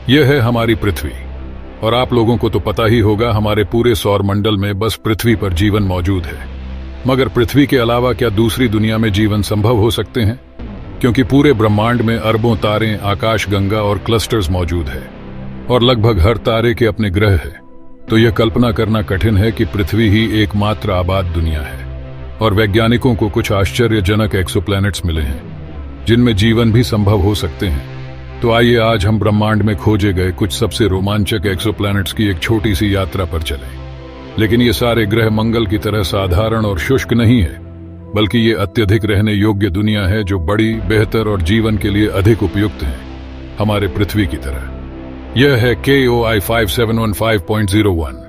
यह है हमारी पृथ्वी, और आप लोगों को तो पता ही होगा हमारे पूरे सौर मंडल में बस पृथ्वी पर जीवन मौजूद है। मगर पृथ्वी के अलावा क्या दूसरी दुनिया में जीवन संभव हो सकते हैं? क्योंकि पूरे ब्रह्मांड में अरबों तारे, आकाशगंगा और क्लस्टर्स मौजूद है, और लगभग हर तारे के अपने ग्रह है। तो यह कल्पना करना कठिन है कि पृथ्वी ही एकमात्र आबाद दुनिया है। और वैज्ञानिकों को कुछ आश्चर्यजनक एक्सोप्लैनेट्स मिले हैं जिनमें जीवन भी संभव हो सकते हैं। तो आइए आज हम ब्रह्मांड में खोजे गए कुछ सबसे रोमांचक एक्सोप्लैनेट्स की एक छोटी सी यात्रा पर चलें। लेकिन ये सारे ग्रह मंगल की तरह साधारण और शुष्क नहीं है, बल्कि ये अत्यधिक रहने योग्य दुनिया है जो बड़ी, बेहतर और जीवन के लिए अधिक उपयुक्त है, हमारे पृथ्वी की तरह। यह है KOI 5715.01।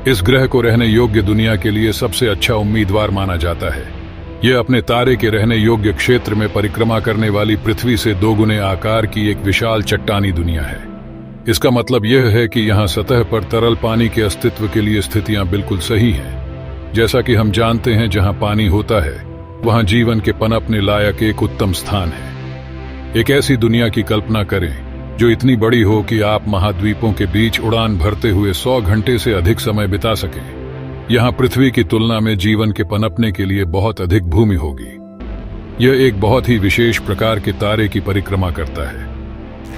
इस ग्रह को रहने योग्य दुनिया के लिए सबसे अच्छा उम्मीदवार माना जाता है। यह अपने तारे के रहने योग्य क्षेत्र में परिक्रमा करने वाली पृथ्वी से 2 गुने आकार की एक विशाल चट्टानी दुनिया है। इसका मतलब यह है कि यहाँ सतह पर तरल पानी के अस्तित्व के लिए स्थितियां बिल्कुल सही हैं। जैसा कि हम जानते हैं, जहाँ पानी होता है वहाँ जीवन के पनपने लायक एक उत्तम स्थान है। एक ऐसी दुनिया की कल्पना करें जो इतनी बड़ी हो कि आप महाद्वीपों के बीच उड़ान भरते हुए 100 घंटे से अधिक समय बिता सकें। यहाँ पृथ्वी की तुलना में जीवन के पनपने के लिए बहुत अधिक भूमि होगी। यह एक बहुत ही विशेष प्रकार के तारे की परिक्रमा करता है।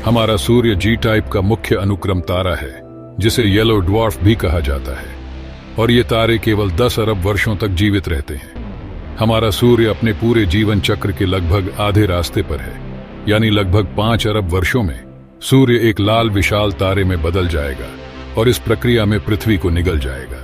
हमारा सूर्य G टाइप का मुख्य अनुक्रम तारा है, जिसे येलो ड्वार्फ भी कहा जाता है, और ये तारे केवल 10 अरब वर्षों तक जीवित रहते हैं। हमारा सूर्य अपने पूरे जीवन चक्र के लगभग आधे रास्ते पर है, यानी लगभग 5 अरब वर्षों में सूर्य एक लाल विशाल तारे में बदल जाएगा और इस प्रक्रिया में पृथ्वी को निगल जाएगा।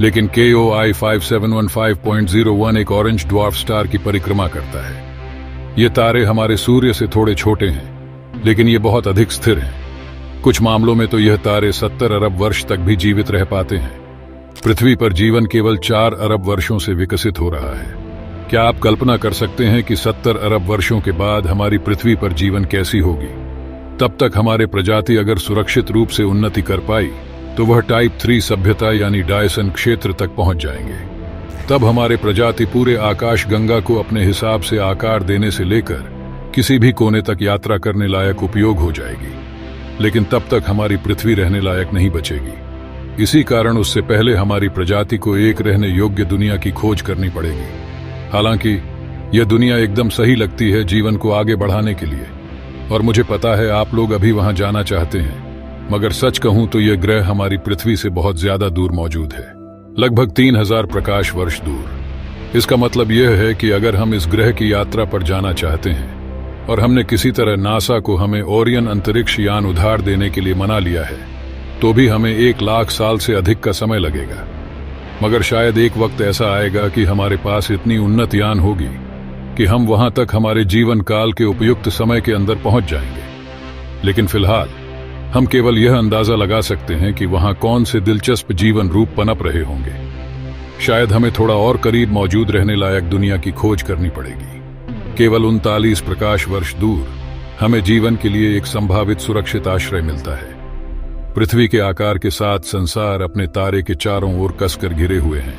लेकिन KOI 5715.01 एक ऑरेंज ड्वार्फ स्टार की परिक्रमा करता है। ये तारे हमारे सूर्य से थोड़े छोटे हैं, लेकिन ये बहुत अधिक स्थिर हैं। कुछ मामलों में तो यह तारे 70 अरब वर्ष तक भी जीवित रह पाते हैं। पृथ्वी पर जीवन केवल 4 अरब वर्षों से विकसित हो रहा है। क्या आप कल्पना कर सकते हैं कि 70 अरब वर्षों के बाद हमारी पृथ्वी पर जीवन कैसी होगी? तब तक हमारे प्रजाति अगर सुरक्षित रूप से उन्नति कर पाई तो वह टाइप 3 सभ्यता यानी डायसन क्षेत्र तक पहुंच जाएंगे। तब हमारे प्रजाति पूरे आकाश गंगा को अपने हिसाब से आकार देने से लेकर किसी भी कोने तक यात्रा करने लायक उपयोग हो जाएगी। लेकिन तब तक हमारी पृथ्वी रहने लायक नहीं बचेगी। इसी कारण उससे पहले हमारी प्रजाति को एक रहने योग्य दुनिया की खोज करनी पड़ेगी। हालांकि यह दुनिया एकदम सही लगती है जीवन को आगे बढ़ाने के लिए, और मुझे पता है आप लोग अभी वहां जाना चाहते हैं। मगर सच कहूं तो यह ग्रह हमारी पृथ्वी से बहुत ज्यादा दूर मौजूद है, लगभग 3000 प्रकाश वर्ष दूर। इसका मतलब यह है कि अगर हम इस ग्रह की यात्रा पर जाना चाहते हैं और हमने किसी तरह नासा को हमें ओरियन अंतरिक्ष यान उधार देने के लिए मना लिया है, तो भी हमें 1 लाख साल से अधिक का समय लगेगा। मगर शायद एक वक्त ऐसा आएगा कि हमारे पास इतनी उन्नत यान होगी कि हम वहां तक हमारे जीवन काल के उपयुक्त समय के अंदर पहुंच जाएंगे। लेकिन फिलहाल हम केवल यह अंदाजा लगा सकते हैं कि वहां कौन से दिलचस्प जीवन रूप पनप रहे होंगे। शायद हमें थोड़ा और करीब मौजूद रहने लायक दुनिया की खोज करनी पड़ेगी। केवल 39 प्रकाश वर्ष दूर हमें जीवन के लिए एक संभावित सुरक्षित आश्रय मिलता है। पृथ्वी के आकार के साथ संसार अपने तारे के चारों ओर कसकर घिरे हुए हैं,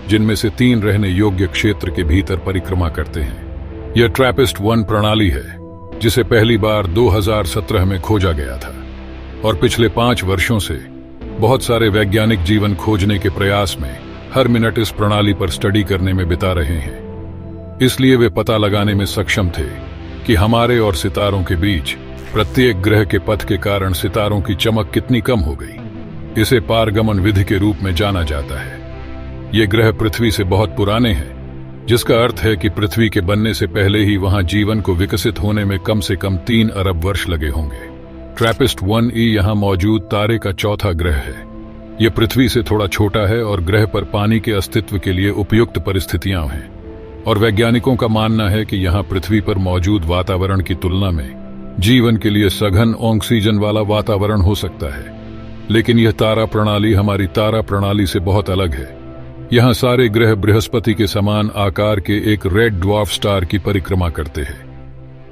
जिनमें से 3 रहने योग्य क्षेत्र के भीतर परिक्रमा करते हैं। यह ट्रैपिस्ट-1 प्रणाली है, जिसे पहली बार 2017 में खोजा गया था, और पिछले 5 वर्षों से बहुत सारे वैज्ञानिक जीवन खोजने के प्रयास में हर मिनट इस प्रणाली पर स्टडी करने में बिता रहे हैं। इसलिए वे पता लगाने में सक्षम थे कि हमारे और सितारों के बीच प्रत्येक ग्रह के पथ के कारण सितारों की चमक कितनी कम हो गई। इसे पारगमन विधि के रूप में जाना जाता है। ये ग्रह पृथ्वी से बहुत पुराने हैं, जिसका अर्थ है कि पृथ्वी के बनने से पहले ही वहां जीवन को विकसित होने में कम से कम 3 अरब वर्ष लगे होंगे। ट्रैपिस्ट-1e यहाँ मौजूद तारे का चौथा ग्रह है। यह पृथ्वी से थोड़ा छोटा है और ग्रह पर पानी के अस्तित्व के लिए उपयुक्त परिस्थितियां हैं, और वैज्ञानिकों का मानना है कि यहाँ पृथ्वी पर मौजूद वातावरण की तुलना में जीवन के लिए सघन ऑक्सीजन वाला वातावरण हो सकता है। लेकिन यह तारा प्रणाली हमारी तारा प्रणाली से बहुत अलग है। यहाँ सारे ग्रह बृहस्पति के समान आकार के एक रेड ड्वार्फ स्टार की परिक्रमा करते हैं।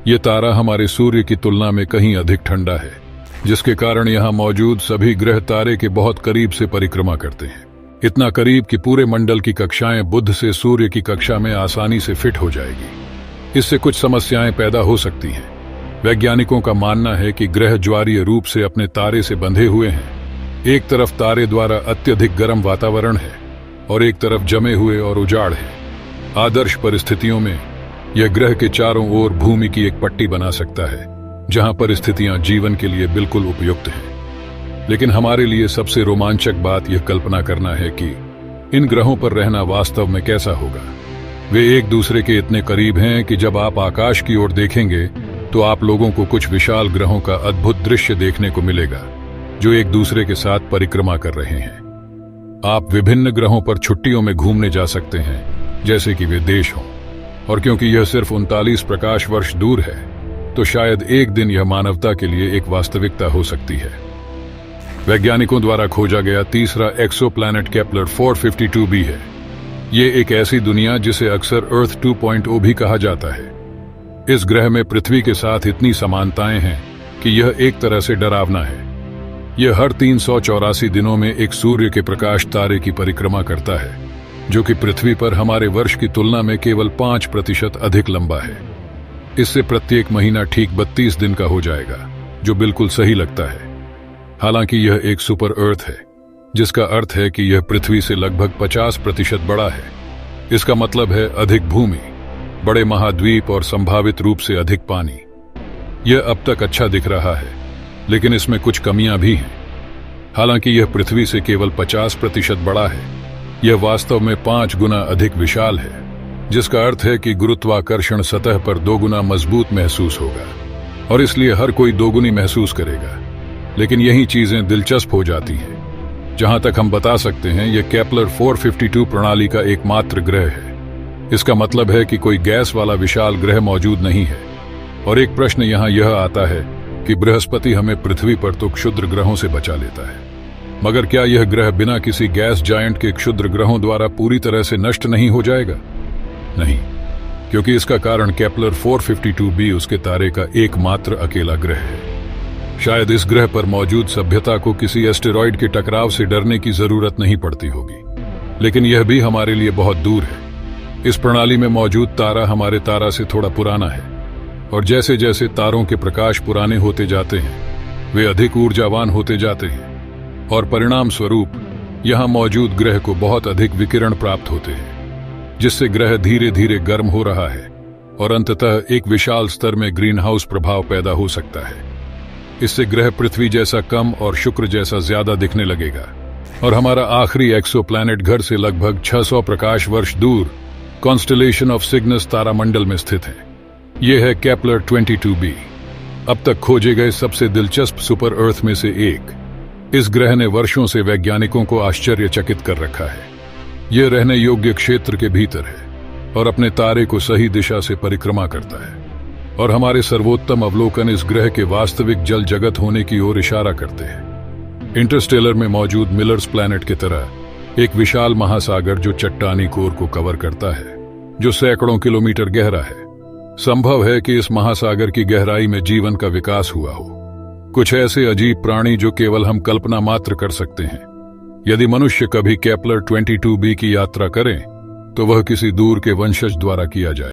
यह तारा हमारे सूर्य की तुलना में कहीं अधिक ठंडा है, जिसके कारण यहाँ मौजूद सभी ग्रह तारे के बहुत करीब से परिक्रमा करते हैं। इतना करीब कि पूरे मंडल की कक्षाएं बुध से सूर्य की कक्षा में आसानी से फिट हो जाएगी। इससे कुछ समस्याएं पैदा हो सकती हैं। वैज्ञानिकों का मानना है कि ग्रह ज्वारीय रूप से अपने तारे से बंधे हुए हैं। एक तरफ तारे द्वारा अत्यधिक गर्म वातावरण है और एक तरफ जमे हुए और उजाड़ है। आदर्श परिस्थितियों में यह ग्रह के चारों ओर भूमि की एक पट्टी बना सकता है, जहां परिस्थितियां जीवन के लिए बिल्कुल उपयुक्त हैं। लेकिन हमारे लिए सबसे रोमांचक बात यह कल्पना करना है कि इन ग्रहों पर रहना वास्तव में कैसा होगा। वे एक दूसरे के इतने करीब हैं कि जब आप आकाश की ओर देखेंगे तो आप लोगों को कुछ विशाल ग्रहों का अद्भुत दृश्य देखने को मिलेगा, जो एक दूसरे के साथ परिक्रमा कर रहे हैं। आप विभिन्न ग्रहों पर छुट्टियों में घूमने जा सकते हैं, जैसे कि वे देश हों, और क्योंकि यह सिर्फ 39 प्रकाश वर्ष दूर है, तो शायद एक दिन यह मानवता के लिए एक वास्तविकता हो सकती है। वैज्ञानिकों द्वारा खोजा गया तीसरा एक्सोप्लैनेट केपलर 452b है। ये एक ऐसी दुनिया जिसे अक्सर अर्थ 2.0 भी कहा जाता है। इस ग्रह में पृथ्वी के साथ इतनी समानताएं हैं कि यह एक तरह से डरावना है। यह हर 384 दिनों में एक सूर्य के प्रकाश तारे की परिक्रमा करता है, जो कि पृथ्वी पर हमारे वर्ष की तुलना में केवल 5% अधिक लंबा है। इससे प्रत्येक महीना ठीक 32 दिन का हो जाएगा, जो बिल्कुल सही लगता है। हालांकि यह एक सुपर अर्थ है, जिसका अर्थ है कि यह पृथ्वी से लगभग 50% बड़ा है। इसका मतलब है अधिक भूमि, बड़े महाद्वीप और संभावित रूप से अधिक पानी। यह अब तक अच्छा दिख रहा है, लेकिन इसमें कुछ कमियां भी हैं। हालांकि यह पृथ्वी से केवल 50% बड़ा है, यह वास्तव में 5 गुना अधिक विशाल है, जिसका अर्थ है कि गुरुत्वाकर्षण सतह पर 2 गुना मजबूत महसूस होगा, और इसलिए हर कोई 2 गुनी महसूस करेगा। लेकिन यही चीजें दिलचस्प हो जाती हैं। जहां तक हम बता सकते हैं, यह केपलर 452 प्रणाली का एकमात्र ग्रह है। इसका मतलब है कि कोई गैस वाला विशाल ग्रह मौजूद नहीं है। और एक प्रश्न यहां यह आता है कि बृहस्पति हमें पृथ्वी पर तो क्षुद्र ग्रहों से बचा लेता है, मगर क्या यह ग्रह बिना किसी गैस जायंट के क्षुद्र ग्रहों द्वारा पूरी तरह से नष्ट नहीं हो जाएगा? नहीं, क्योंकि इसका कारण केपलर 452b उसके तारे का एकमात्र अकेला ग्रह है। शायद इस ग्रह पर मौजूद सभ्यता को किसी एस्टेरॉयड के टकराव से डरने की जरूरत नहीं पड़ती होगी, लेकिन यह भी हमारे लिए बहुत दूर है। इस प्रणाली में मौजूद तारा हमारे तारा से थोड़ा पुराना है, और जैसे जैसे तारों के प्रकाश पुराने होते जाते हैं, वे अधिक ऊर्जावान होते जाते हैं, और परिणाम स्वरूप यहां मौजूद ग्रह को बहुत अधिक विकिरण प्राप्त होते हैं, जिससे ग्रह धीरे धीरे गर्म हो रहा है और अंततः एक विशाल स्तर में ग्रीन हाउस प्रभाव पैदा हो सकता है। इससे ग्रह पृथ्वी जैसा कम और शुक्र जैसा ज्यादा दिखने लगेगा, और हमारा आखिरी एक्सोप्लैनेट घर से लगभग 600 प्रकाश वर्ष दूर कॉन्स्टेलेशन ऑफ सिग्नस तारामंडल में स्थित है। यह है केपलर 22b, अब तक खोजे गए सबसे दिलचस्प सुपर अर्थ में से एक। इस ग्रह ने वर्षों से वैज्ञानिकों को आश्चर्यचकित कर रखा है। यह रहने योग्य क्षेत्र के भीतर है और अपने तारे को सही दिशा से परिक्रमा करता है, और हमारे सर्वोत्तम अवलोकन इस ग्रह के वास्तविक जल जगत होने की ओर इशारा करते हैं। इंटरस्टेलर में मौजूद मिलर्स प्लैनेट की तरह एक विशाल महासागर जो चट्टानी कोर को कवर करता है, जो सैकड़ों किलोमीटर गहरा है। संभव है कि इस महासागर की गहराई में जीवन का विकास हुआ हो, कुछ ऐसे अजीब प्राणी जो केवल हम कल्पना मात्र कर सकते हैं। यदि मनुष्य कभी केपलर 22b की यात्रा करें, तो वह किसी दूर के वंशज द्वारा किया जाए।